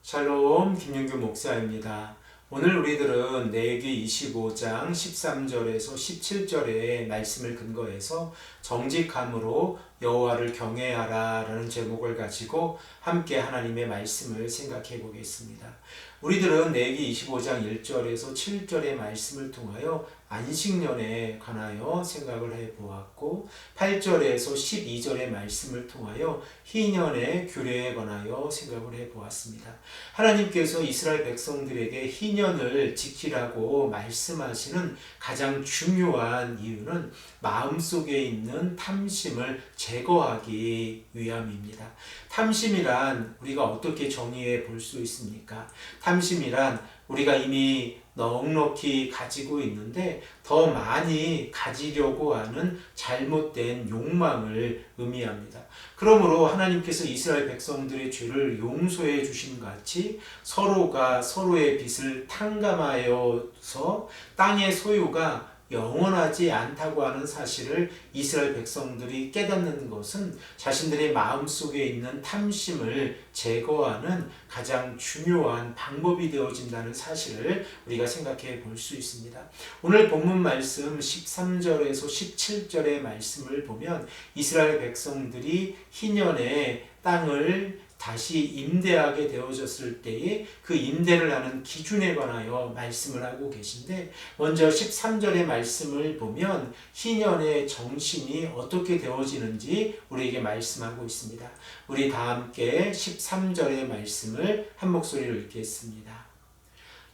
샬롬 김윤규 목사입니다. 오늘 우리들은 레위기 25장 13절에서 17절의 말씀을 근거해서 정직함으로 여호와를 경외하라 라는 제목을 가지고 함께 하나님의 말씀을 생각해 보겠습니다. 우리들은 레위기 25장 1절에서 7절의 말씀을 통하여 안식년에 관하여 생각을 해 보았고 8절에서 12절의 말씀을 통하여 희년의 규례에 관하여 생각을 해 보았습니다. 하나님께서 이스라엘 백성들에게 희년을 지키라고 말씀하시는 가장 중요한 이유는 마음속에 있는 탐심을 제거하기 위함입니다. 탐심이란 우리가 어떻게 정의해 볼 수 있습니까? 탐심이란 우리가 이미 넉넉히 가지고 있는데 더 많이 가지려고 하는 잘못된 욕망을 의미합니다. 그러므로 하나님께서 이스라엘 백성들의 죄를 용서해 주신 같이 서로가 서로의 빚을 탕감하여서 땅의 소유가 영원하지 않다고 하는 사실을 이스라엘 백성들이 깨닫는 것은 자신들의 마음속에 있는 탐심을 제거하는 가장 중요한 방법이 되어진다는 사실을 우리가 생각해 볼 수 있습니다. 오늘 본문 말씀 13절에서 17절의 말씀을 보면 이스라엘 백성들이 희년의 땅을 다시 임대하게 되어졌을 때에 그 임대를 하는 기준에 관하여 말씀을 하고 계신데, 먼저 13절의 말씀을 보면 희년의 정신이 어떻게 되어지는지 우리에게 말씀하고 있습니다. 우리 다 함께 13절의 말씀을 한 목소리로 읽겠습니다.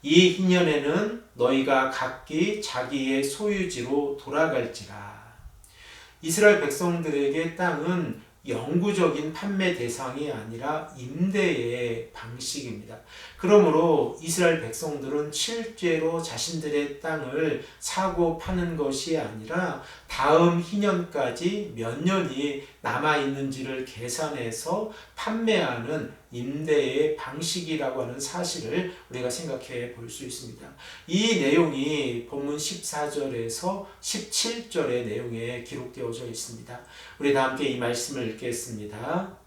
이 희년에는 너희가 각기 자기의 소유지로 돌아갈지라. 이스라엘 백성들에게 땅은 영구적인 판매 대상이 아니라 임대의 방식입니다. 그러므로 이스라엘 백성들은 실제로 자신들의 땅을 사고 파는 것이 아니라 다음 희년까지 몇 년이 남아있는지를 계산해서 판매하는 임대의 방식이라고 하는 사실을 우리가 생각해 볼 수 있습니다. 이 내용이 본문 14절에서 17절의 내용에 기록되어져 있습니다. 우리 다 함께 이 말씀을 읽겠습니다.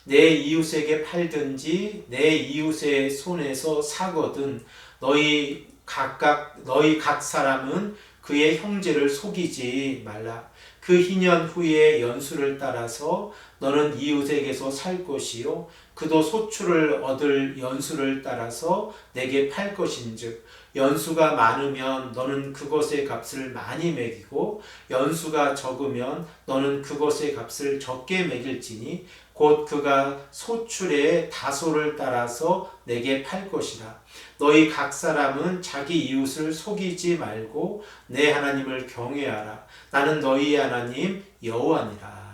내 이웃에게 팔든지 내 이웃의 손에서 사거든 너희 각 사람은 그의 형제를 속이지 말라. 그 희년 후에 연수를 따라서 너는 이웃에게서 살 것이요 그도 소출을 얻을 연수를 따라서 내게 팔 것인즉 연수가 많으면 너는 그것의 값을 많이 매기고 연수가 적으면 너는 그것의 값을 적게 매길지니 곧 그가 소출의 다소를 따라서 내게 팔 것이라. 너희 각 사람은 자기 이웃을 속이지 말고 내 하나님을 경외하라. 나는 너희 하나님 여호와니라.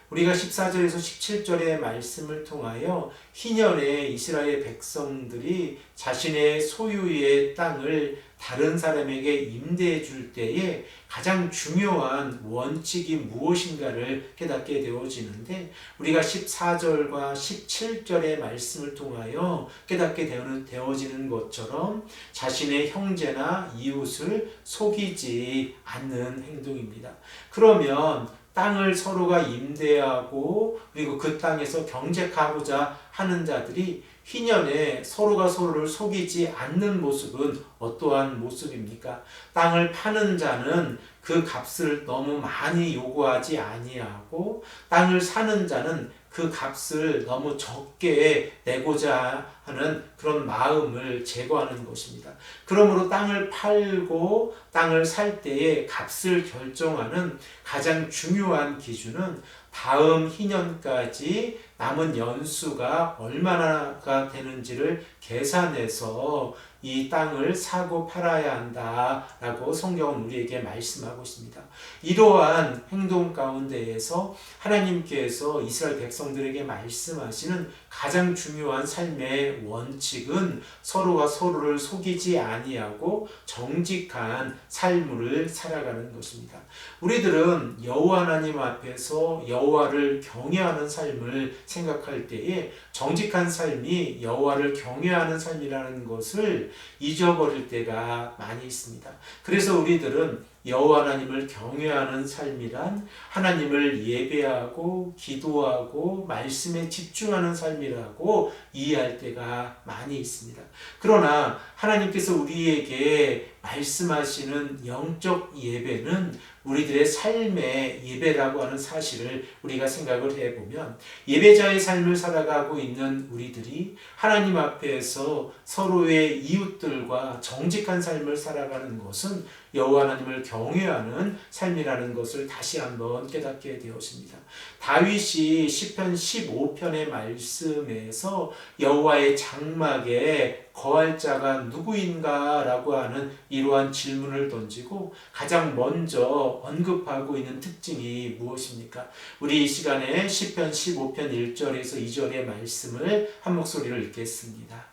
우리가 14절에서 17절의 말씀을 통하여 희년에 이스라엘 백성들이 자신의 소유의 땅을 다른 사람에게 임대해 줄 때에 가장 중요한 원칙이 무엇인가를 깨닫게 되어지는데, 우리가 14절과 17절의 말씀을 통하여 깨닫게 되어지는 것처럼 자신의 형제나 이웃을 속이지 않는 행동입니다. 그러면 땅을 서로가 임대하고 그리고 그 땅에서 경작하고자 하는 자들이 희년에 서로가 서로를 속이지 않는 모습은 어떠한 모습입니까? 땅을 파는 자는 그 값을 너무 많이 요구하지 아니하고 땅을 사는 자는 그 값을 너무 적게 내고자 하는 그런 마음을 제거하는 것입니다. 그러므로 땅을 팔고 땅을 살 때의 값을 결정하는 가장 중요한 기준은 다음 희년까지 남은 연수가 얼마나 되는지를 계산해서 이 땅을 사고 팔아야 한다라고 성경은 우리에게 말씀하고 있습니다. 이러한 행동 가운데에서 하나님께서 이스라엘 백성들에게 말씀하시는 가장 중요한 삶의 원칙은 서로가 서로를 속이지 아니하고 정직한 삶을 살아가는 것입니다. 우리들은 여호와 하나님 앞에서 여호와를 경외하는 삶을 생각할 때에 정직한 삶이 여호와를 경외하는 삶이라는 것을 잊어버릴 때가 많이 있습니다. 그래서 우리들은 여호와 하나님을 경외하는 삶이란 하나님을 예배하고 기도하고 말씀에 집중하는 삶이라고 이해할 때가 많이 있습니다. 그러나 하나님께서 우리에게 말씀하시는 영적 예배는 우리들의 삶의 예배라고 하는 사실을 우리가 생각을 해보면, 예배자의 삶을 살아가고 있는 우리들이 하나님 앞에서 서로의 이웃들과 정직한 삶을 살아가는 것은 여호와 하나님을 경외하는 삶이라는 것을 다시 한번 깨닫게 되었습니다. 다윗이 시편 15편의 말씀에서 여호와의 장막에 거할 자가 누구인가 라고 하는 이러한 질문을 던지고 가장 먼저 언급하고 있는 특징이 무엇입니까? 우리 이 시간에 시편 15편 1절에서 2절의 말씀을 한 목소리로 읽겠습니다.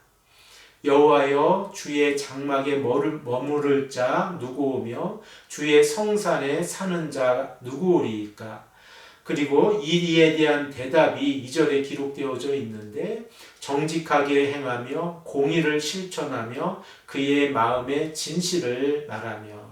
여호와여, 주의 장막에 머무를 자 누구오며 주의 성산에 사는 자 누구오리이까? 그리고 이에 대한 대답이 2절에 기록되어져 있는데, 정직하게 행하며 공의를 실천하며 그의 마음의 진실을 말하며.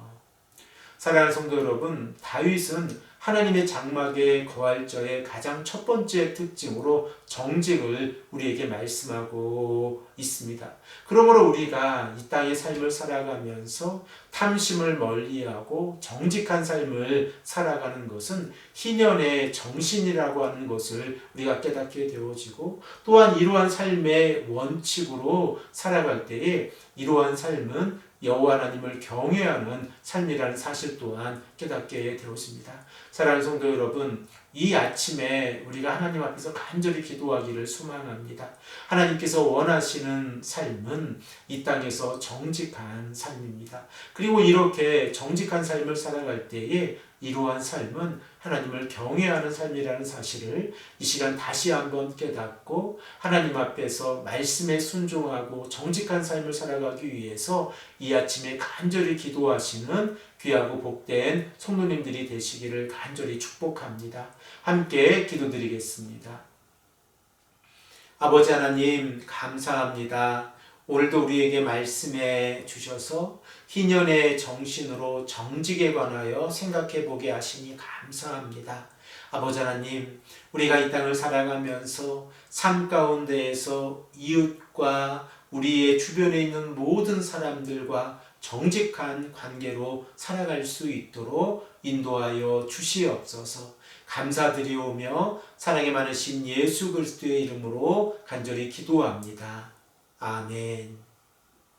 사랑하는 성도 여러분, 다윗은 하나님의 장막에 거할 자의 가장 첫 번째 특징으로 정직을 우리에게 말씀하고 있습니다. 그러므로 우리가 이 땅의 삶을 살아가면서 탐심을 멀리하고 정직한 삶을 살아가는 것은 희년의 정신이라고 하는 것을 우리가 깨닫게 되어지고, 또한 이러한 삶의 원칙으로 살아갈 때에 이러한 삶은 여호와 하나님을 경외하는 삶이라는 사실 또한 깨닫게 되었습니다. 사랑하는 성도 여러분, 이 아침에 우리가 하나님 앞에서 간절히 기도하기를 소망합니다. 하나님께서 원하시는 삶은 이 땅에서 정직한 삶입니다. 그리고 이렇게 정직한 삶을 살아갈 때에 이러한 삶은 하나님을 경외하는 삶이라는 사실을 이 시간 다시 한번 깨닫고, 하나님 앞에서 말씀에 순종하고 정직한 삶을 살아가기 위해서 이 아침에 간절히 기도하시는 귀하고 복된 성도님들이 되시기를 간절히 축복합니다. 함께 기도드리겠습니다. 아버지 하나님, 감사합니다. 오늘도 우리에게 말씀해 주셔서 희년의 정신으로 정직에 관하여 생각해 보게 하시니 감사합니다. 아버지 하나님, 우리가 이 땅을 살아가면서 삶 가운데에서 이웃과 우리의 주변에 있는 모든 사람들과 정직한 관계로 살아갈 수 있도록 인도하여 주시옵소서. 감사드리오며 사랑이 많으신 예수 그리스도의 이름으로 간절히 기도합니다. 아멘.